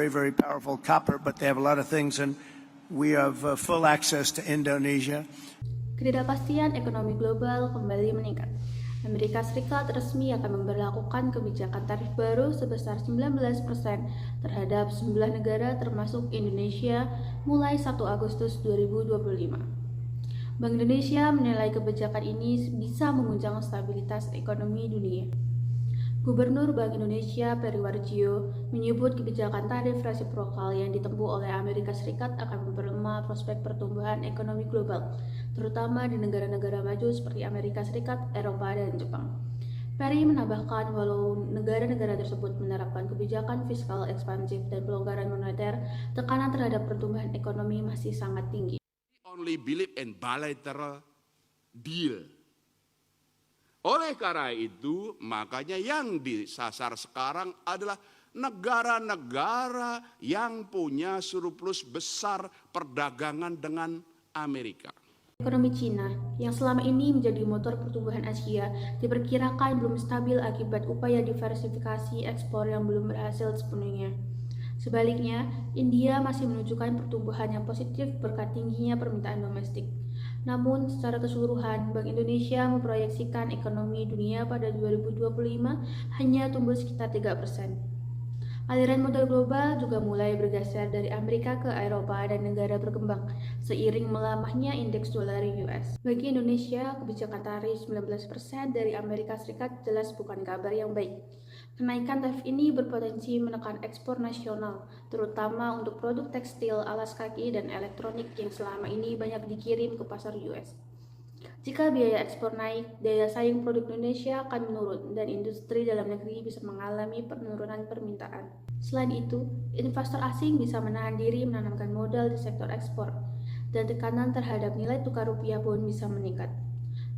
very powerful copper, but they have a lot of things, and we have full access to Indonesia. Ketidakpastian ekonomi global kembali meningkat. Amerika Serikat resmi akan memberlakukan kebijakan tarif baru sebesar 19% terhadap 9 negara termasuk Indonesia mulai 1 Agustus 2025. Bank Indonesia menilai kebijakan ini bisa mengunjang stabilitas ekonomi dunia. Gubernur Bank Indonesia Peri Warjio menyebut kebijakan tarif resiprokal yang ditempuh oleh Amerika Serikat akan memperlemah prospek pertumbuhan ekonomi global, terutama di negara-negara maju seperti Amerika Serikat, Eropa, dan Jepang. Peri menambahkan walau negara-negara tersebut menerapkan kebijakan fiskal ekspansif dan pelonggaran moneter, tekanan terhadap pertumbuhan ekonomi masih sangat tinggi. Only believe in bilateral deal. Oleh karena itu, makanya yang disasar sekarang adalah negara-negara yang punya surplus besar perdagangan dengan Amerika. Ekonomi Cina, yang selama ini menjadi motor pertumbuhan Asia, diperkirakan belum stabil akibat upaya diversifikasi ekspor yang belum berhasil sepenuhnya. Sebaliknya, India masih menunjukkan pertumbuhan yang positif berkat tingginya permintaan domestik. Namun, secara keseluruhan, Bank Indonesia memproyeksikan ekonomi dunia pada 2025 hanya tumbuh sekitar 3%. Aliran modal global juga mulai bergeser dari Amerika ke Eropa dan negara berkembang, seiring melamahnya indeks dolar US. Bagi Indonesia, kebijakan tarif 19% dari Amerika Serikat jelas bukan kabar yang baik. Kenaikan tarif ini berpotensi menekan ekspor nasional, terutama untuk produk tekstil, alas kaki, dan elektronik yang selama ini banyak dikirim ke pasar US. Jika biaya ekspor naik, daya saing produk Indonesia akan menurun dan industri dalam negeri bisa mengalami penurunan permintaan. Selain itu, investor asing bisa menahan diri menanamkan modal di sektor ekspor, dan tekanan terhadap nilai tukar rupiah pun bisa meningkat.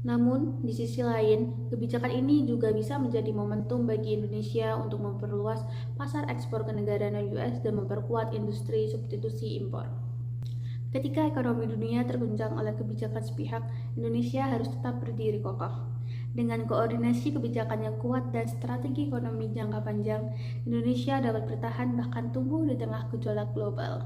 Namun, di sisi lain, kebijakan ini juga bisa menjadi momentum bagi Indonesia untuk memperluas pasar ekspor ke negara non-US dan memperkuat industri substitusi impor. Ketika ekonomi dunia terguncang oleh kebijakan sepihak, Indonesia harus tetap berdiri kokoh. Dengan koordinasi kebijakan yang kuat dan strategi ekonomi jangka panjang, Indonesia dapat bertahan bahkan tumbuh di tengah gejolak global.